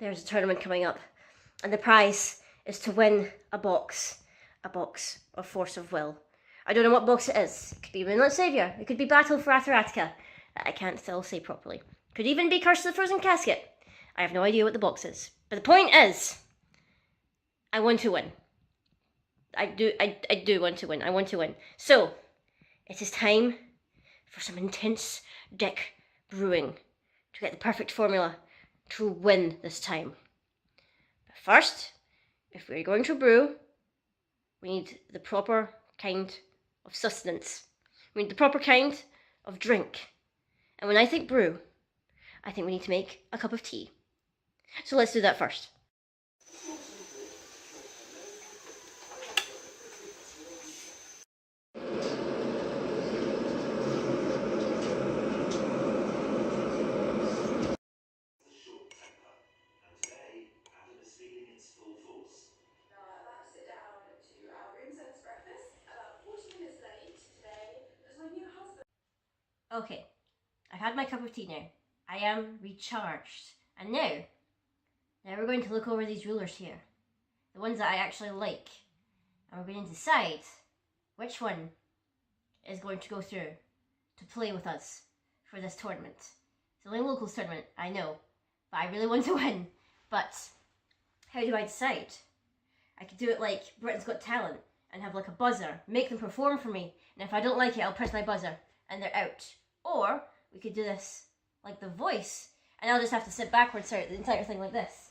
there's a tournament coming up, and the prize is to win a box of Force of Will. I don't know what box it is. It could be Moonlit Savior. It could be Battle for Atheratica. That I can't still say properly. Could even be Curse of the Frozen Casket. I have no idea what the box is. But the point is, I want to win. I do want to win. I want to win. So, it is time for some intense deck brewing to get the perfect formula to win this time. But first, if we're going to brew, we need the proper kind of sustenance. We need the proper kind of drink. And when I think brew, I think we need to make a cup of tea. So let's do that first. Okay, I've had my cup of tea now. I am recharged. And now we're going to look over these rulers here. The ones that I actually like. And we're going to decide which one is going to go through to play with us for this tournament. It's only a locals tournament, I know. But I really want to win. But how do I decide? I could do it like Britain's Got Talent and have like a buzzer. Make them perform for me. And if I don't like it, I'll press my buzzer and they're out. Or we could do this like The Voice, and I'll just have to sit backwards throughout the entire thing like this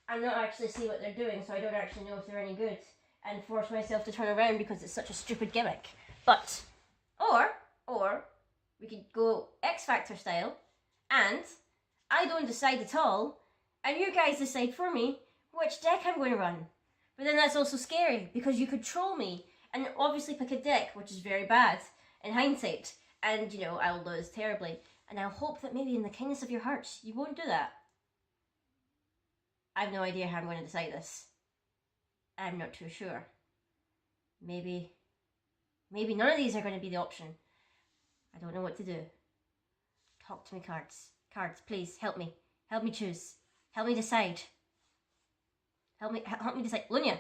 and not actually see what they're doing, so I don't actually know if they're any good, and force myself to turn around because it's such a stupid gimmick. But, or we could go X Factor style, and I don't decide at all, and you guys decide for me which deck I'm going to run. But then that's also scary, because you could troll me, and obviously pick a deck, which is very bad in hindsight. And, you know, I'll lose terribly. And I'll hope that maybe in the kindness of your hearts, you won't do that. I have no idea how I'm going to decide this. I'm not too sure. Maybe none of these are going to be the option. I don't know what to do. Talk to me, cards. Cards, please, help me. Help me choose. Help me decide. Help me decide. Lunia!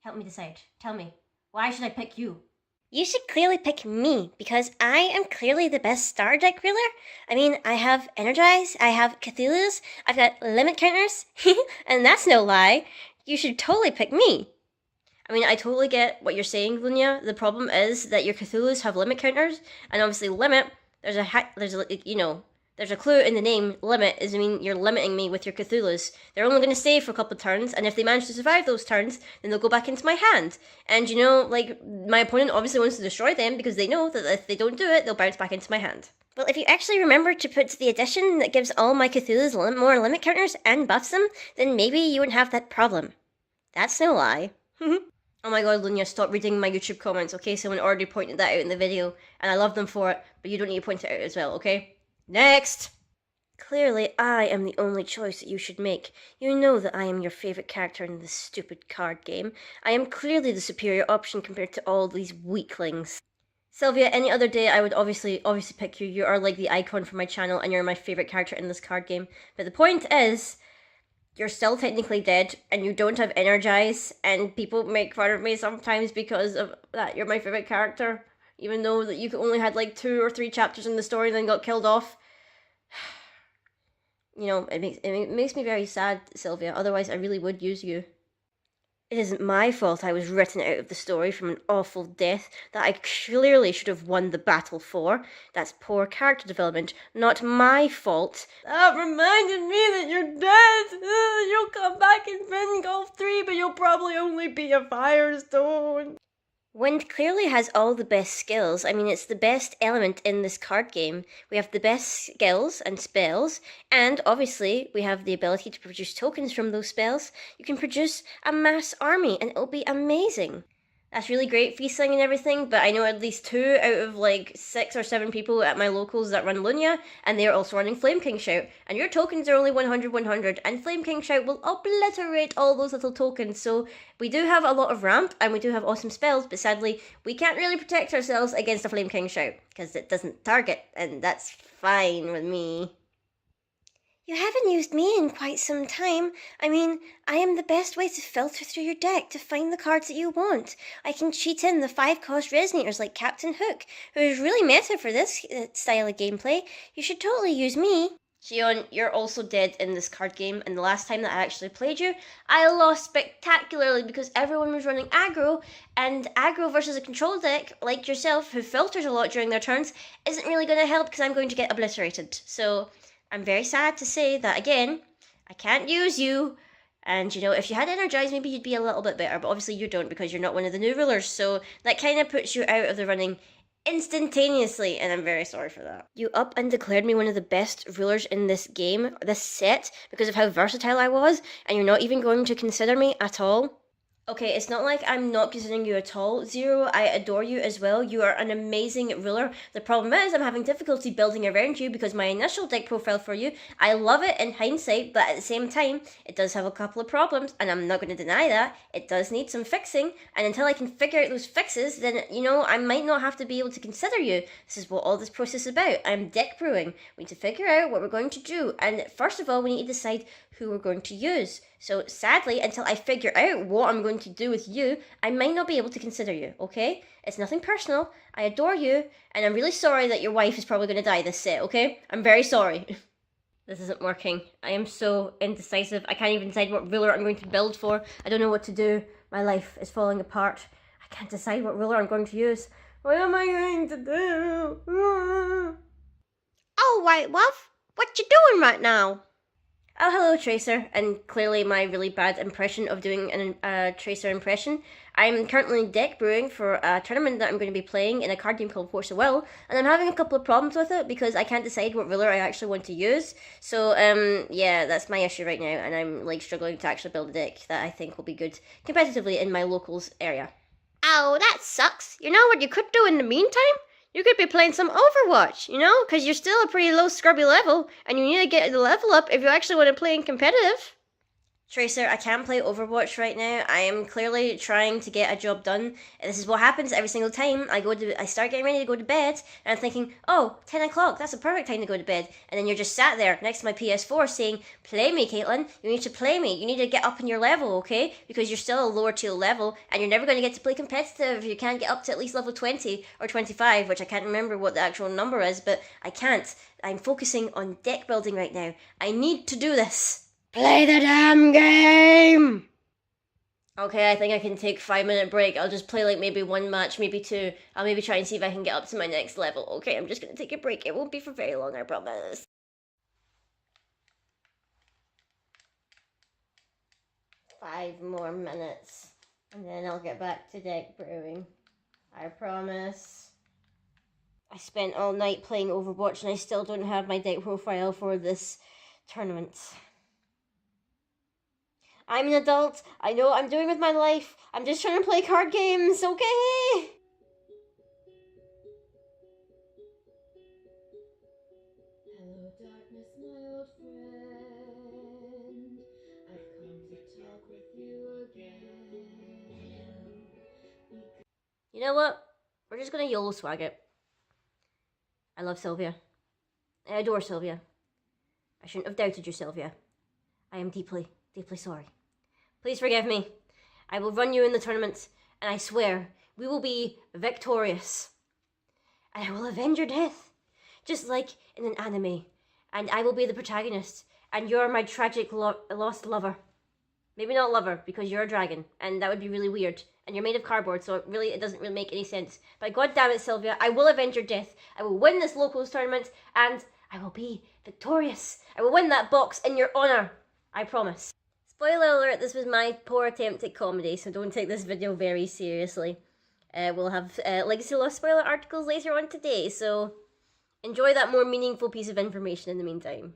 Help me decide. Tell me. Why should I pick you? You should clearly pick me, because I am clearly the best star deck ruler. I mean, I have Energize, I have Cthulhu's, I've got limit counters, and that's no lie. You should totally pick me. I mean, I totally get what you're saying, Lunia. The problem is that your Cthulhu's have limit counters, and obviously limit, there's a clue in the name, limit, is I mean you're limiting me with your Cthulhu's. They're only going to stay for a couple of turns, and if they manage to survive those turns, then they'll go back into my hand. And you know, like, my opponent obviously wants to destroy them because they know that if they don't do it, they'll bounce back into my hand. Well, if you actually remember to put the addition that gives all my Cthulhu's more limit counters and buffs them, then maybe you wouldn't have that problem. That's no lie. Oh my god, Lunia, stop reading my YouTube comments, okay? Someone already pointed that out in the video, and I love them for it, but you don't need to point it out as well, okay? Next! Clearly, I am the only choice that you should make. You know that I am your favourite character in this stupid card game. I am clearly the superior option compared to all these weaklings. Sylvia, any other day I would obviously pick you. You are like the icon for my channel and you're my favourite character in this card game. But the point is, you're still technically dead and you don't have Energize, and people make fun of me sometimes because of that. You're my favourite character, even though that you only had like 2 or 3 chapters in the story and then got killed off. You know, it makes me very sad, Sylvia. Otherwise, I really would use you. It isn't my fault I was written out of the story from an awful death that I clearly should have won the battle for. That's poor character development, not my fault. That reminded me that you're dead. You'll come back in Fin Golf 3, but you'll probably only be a Firestone. Wind clearly has all the best skills. I mean, it's the best element in this card game. We have the best skills and spells, and obviously we have the ability to produce tokens from those spells. You can produce a mass army, and it'll be amazing. That's really great feasting and everything, but I know at least 2 out of like 6 or 7 people at my locals that run Lunia, and they're also running Flame King Shout. And your tokens are only 100, and Flame King Shout will obliterate all those little tokens. So we do have a lot of ramp, and we do have awesome spells, but sadly, we can't really protect ourselves against a Flame King Shout, because it doesn't target, and that's fine with me. You haven't used me in quite some time. I mean, I am the best way to filter through your deck to find the cards that you want. I can cheat in the 5-cost resonators like Captain Hook, who is really meta for this style of gameplay. You should totally use me. Shion, you're also dead in this card game, and the last time that I actually played you, I lost spectacularly because everyone was running aggro, and aggro versus a control deck like yourself, who filters a lot during their turns, isn't really going to help because I'm going to get obliterated. So I'm very sad to say that, again, I can't use you. And, if you had energized, maybe you'd be a little bit better. But obviously you don't because you're not one of the new rulers. So that kind of puts you out of the running instantaneously. And I'm very sorry for that. You up and declared me one of the best rulers in this game, this set, because of how versatile I was. And you're not even going to consider me at all. Okay, it's not like I'm not considering you at all. Zero, I adore you as well. You are an amazing ruler. The problem is I'm having difficulty building around you because my initial deck profile for you, I love it in hindsight, but at the same time, it does have a couple of problems, and I'm not going to deny that. It does need some fixing, and until I can figure out those fixes, then, I might not have to be able to consider you. This is what all this process is about. I'm deck brewing. We need to figure out what we're going to do, and first of all, we need to decide who we're going to use. So sadly, until I figure out what I'm going to do with you, I might not be able to consider you, okay? It's nothing personal. I adore you, and I'm really sorry that your wife is probably going to die this set, okay? I'm very sorry. This isn't working. I am so indecisive. I can't even decide what ruler I'm going to build for. I don't know what to do. My life is falling apart. I can't decide what ruler I'm going to use. What am I going to do? Oh, White Wolf, what you doing right now? Oh, hello, Tracer, and clearly my really bad impression of doing a Tracer impression. I'm currently deck brewing for a tournament that I'm going to be playing in a card game called Force of Will, and I'm having a couple of problems with it because I can't decide what ruler I actually want to use. So, yeah, that's my issue right now, and I'm, struggling to actually build a deck that I think will be good competitively in my locals area. Oh, that sucks. You know what you could do in the meantime? You could be playing some Overwatch, because you're still a pretty low scrubby level, and you need to get the level up if you actually want to play in competitive. Tracer, I can't play Overwatch right now. I am clearly trying to get a job done. And this is what happens every single time. I start getting ready to go to bed, and I'm thinking, oh, 10 o'clock, that's a perfect time to go to bed. And then you're just sat there next to my PS4 saying, play me, Caitlin. You need to play me. You need to get up in your level, okay? Because you're still a lower tier level, and you're never going to get to play competitive if you can't get up to at least level 20 or 25, which I can't remember what the actual number is, but I can't. I'm focusing on deck building right now. I need to do this. Play the damn game! Okay, I think I can take 5-minute break. I'll just play maybe one match, maybe two. I'll maybe try and see if I can get up to my next level. Okay, I'm just gonna take a break. It won't be for very long, I promise. 5 more minutes, and then I'll get back to deck brewing. I promise. I spent all night playing Overwatch, and I still don't have my deck profile for this tournament. I'm an adult. I know what I'm doing with my life. I'm just trying to play card games, okay? Hello, darkness, my old friend. I've come to talk with you again. You know what? We're just gonna YOLO swag it. I love Sylvia. I adore Sylvia. I shouldn't have doubted you, Sylvia. I am deeply, deeply sorry. Please forgive me. I will run you in the tournament, and I swear we will be victorious. And I will avenge your death, just like in an anime. And I will be the protagonist, and you're my tragic lost lover. Maybe not lover, because you're a dragon, and that would be really weird. And you're made of cardboard, so it doesn't really make any sense. But god damn it, Sylvia, I will avenge your death. I will win this locals tournament, and I will be victorious. I will win that box in your honor. I promise. Spoiler alert, this was my poor attempt at comedy, so don't take this video very seriously. We'll have Legacy Lost spoiler articles later on today, so enjoy that more meaningful piece of information in the meantime.